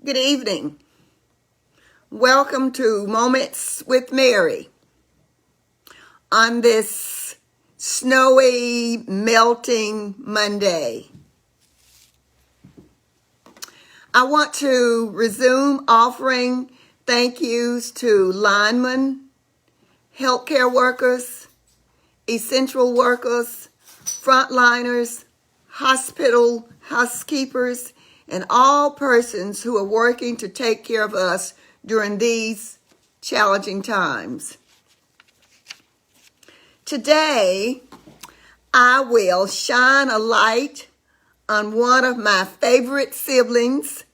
Good evening. Welcome to Moments with Mary on this snowy, melting Monday. I want to resume offering thank yous to linemen, healthcare workers, essential workers, frontliners, hospital housekeepers, and all persons who are working to take care of us during these challenging times. Today, I will shine a light on one of my favorite siblings,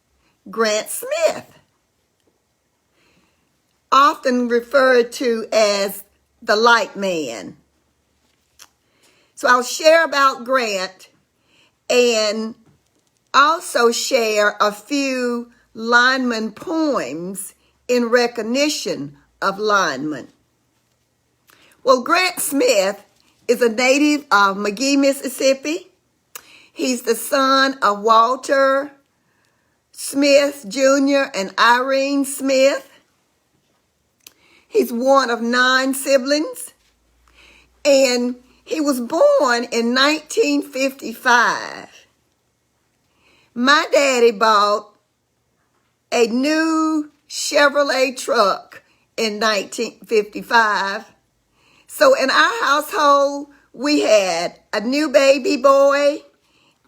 Grant Smith, often referred to as the Light Man. So I'll share about Grant and also share a few lineman poems in recognition of linemen. Well, Grant Smith is a native of Magee, Mississippi. He's the son of Walter Smith Jr. and Irene Smith. He's one of 9 siblings, and he was born in 1955. My daddy bought a new Chevrolet truck in 1955. So in our household, we had a new baby boy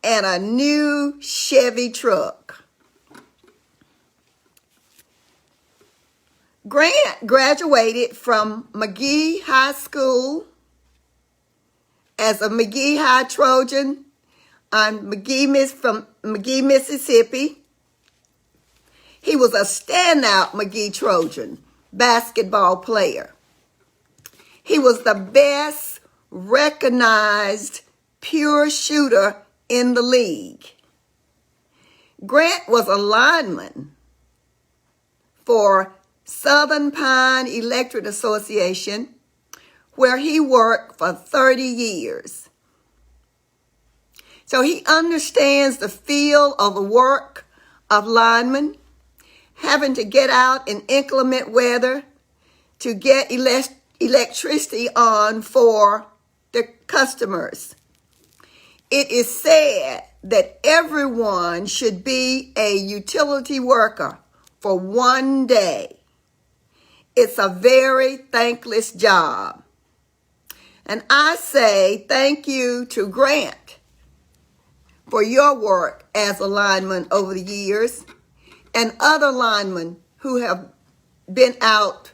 and a new Chevy truck. Grant graduated from Magee High School as a Magee High Trojan from Magee, Mississippi. He was a standout Magee Trojan basketball player. He was the best recognized pure shooter in the league. Grant was a lineman for Southern Pine Electric Association, where he worked for 30 years. So he understands the feel of the work of linemen, having to get out in inclement weather to get electricity on for the customers. It is said that everyone should be a utility worker for one day. It's a very thankless job. And I say thank you to Grant for your work as a lineman over the years, and other linemen who have been out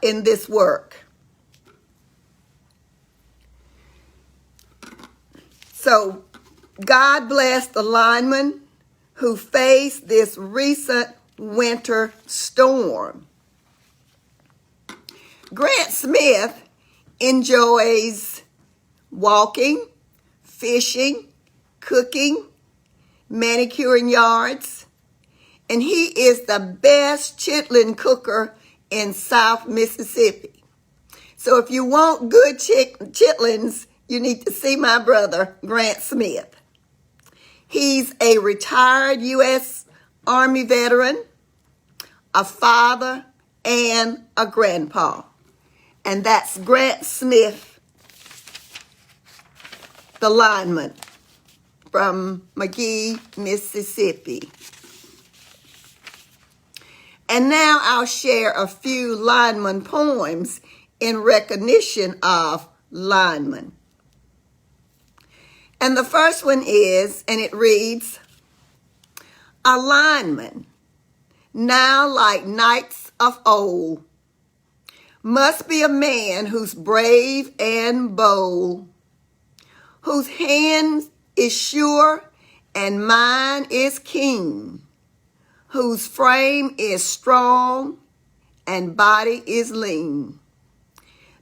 in this work. So God bless the linemen who faced this recent winter storm. Grant Smith enjoys walking, fishing, cooking, manicuring yards, and he is the best chitlin cooker in South Mississippi. So if you want good chitlins, you need to see my brother, Grant Smith. He's a retired U.S. Army veteran, a father, and a grandpa. And that's Grant Smith, the lineman from Magee, Mississippi. And now I'll share a few lineman poems in recognition of linemen. And the first one is, and it reads, a lineman, now like knights of old, must be a man who's brave and bold, whose hand is sure and mind is keen, whose frame is strong and body is lean.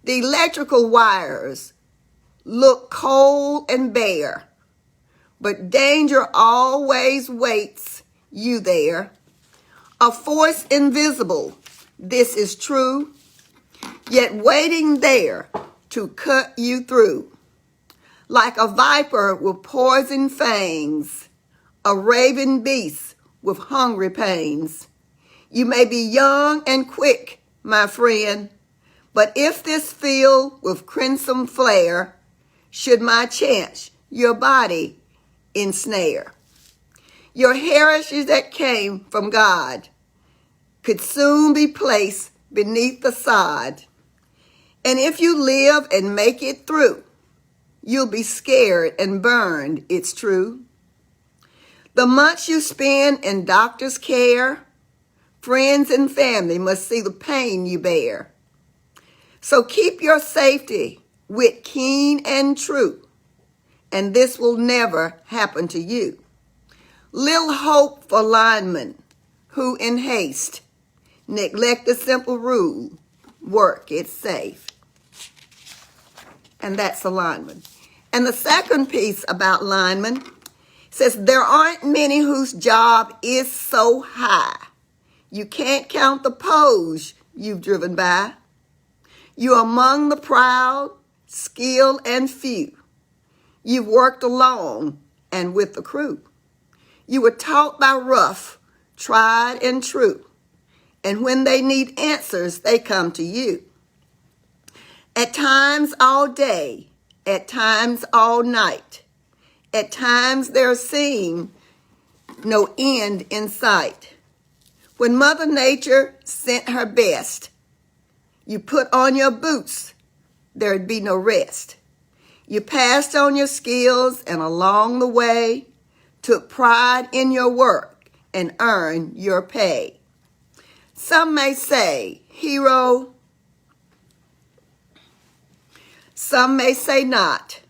The electrical wires look cold and bare, but danger always waits you there. A force invisible, this is true, yet waiting there to cut you through. Like a viper with poison fangs, a raven beast with hungry pains. You may be young and quick, my friend, but if this field with crimson flare should my chance your body ensnare, your heritage that came from God could soon be placed beneath the sod. And if you live and make it through, you'll be scared and burned, it's true. The months you spend in doctor's care, friends and family must see the pain you bear. So keep your safety wit keen and true, and this will never happen to you. Little hope for linemen who in haste neglect the simple rule, work it safe. And that's a lineman. And the second piece about linemen says there aren't many whose job is so high you can't count the poles you've driven by. You're among the proud, skilled, and few. You've worked alone and with the crew. You were taught by rough, tried and true. And when they need answers, they come to you. At times all day, at times all night. At times there seemed no end in sight. When Mother Nature sent her best, you put on your boots, there'd be no rest. You passed on your skills and along the way, took pride in your work and earned your pay. Some may say, hero. Some may say not,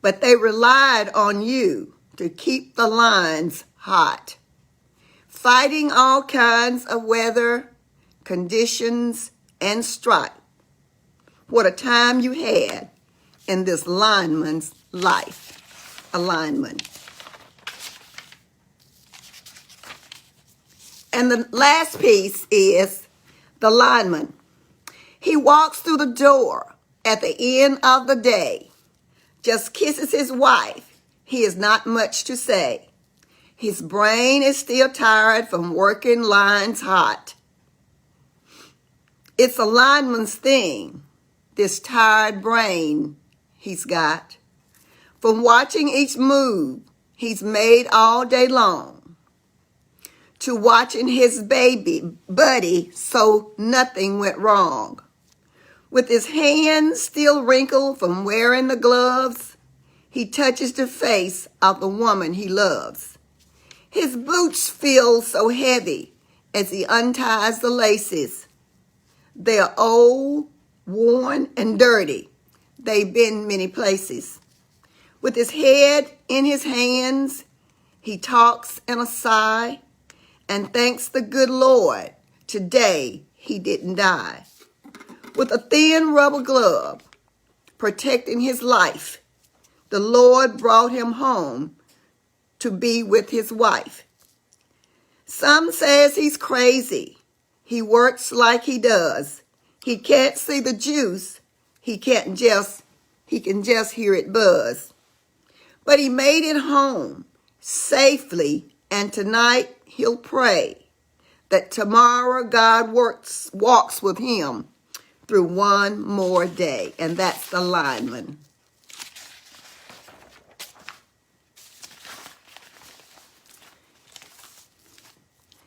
but they relied on you to keep the lines hot, fighting all kinds of weather, conditions, and strife. What a time you had in this lineman's life, a lineman. And the last piece is the lineman. He walks through the door at the end of the day, just kisses his wife. He has not much to say. His brain is still tired from working lines hot. It's a lineman's thing, this tired brain he's got, from watching each move he's made all day long, to watching his baby buddy so nothing went wrong. With his hands still wrinkled from wearing the gloves, he touches the face of the woman he loves. His boots feel so heavy as he unties the laces. They are old, worn, and dirty. They've been many places. With his head in his hands, he talks in a sigh and thanks the good Lord today he didn't die. With a thin rubber glove protecting his life, the Lord brought him home to be with his wife. Some says he's crazy. He works like he does. He can't see the juice. He can just hear it buzz. But he made it home safely, and tonight he'll pray that tomorrow God walks with him through one more day. And that's the lineman.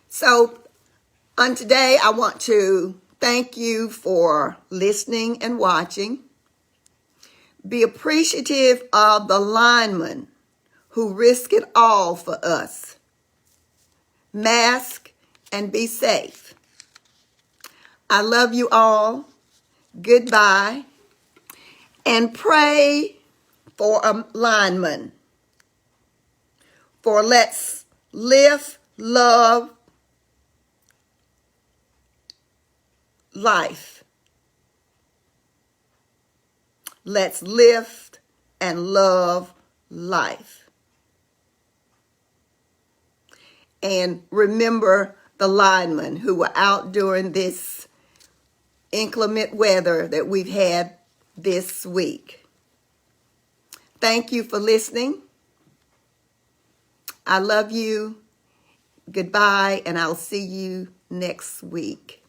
So on today, I want to thank you for listening and watching. Be appreciative of the linemen who risk it all for us. Mask and be safe. I love you all. Goodbye. And pray for a lineman. For let's live, love, life. Let's live and love life. And remember the linemen who were out during this inclement weather that we've had this week. Thank you for listening. I love you. goodbye, and I'll see you next week.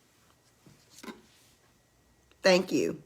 Thank you.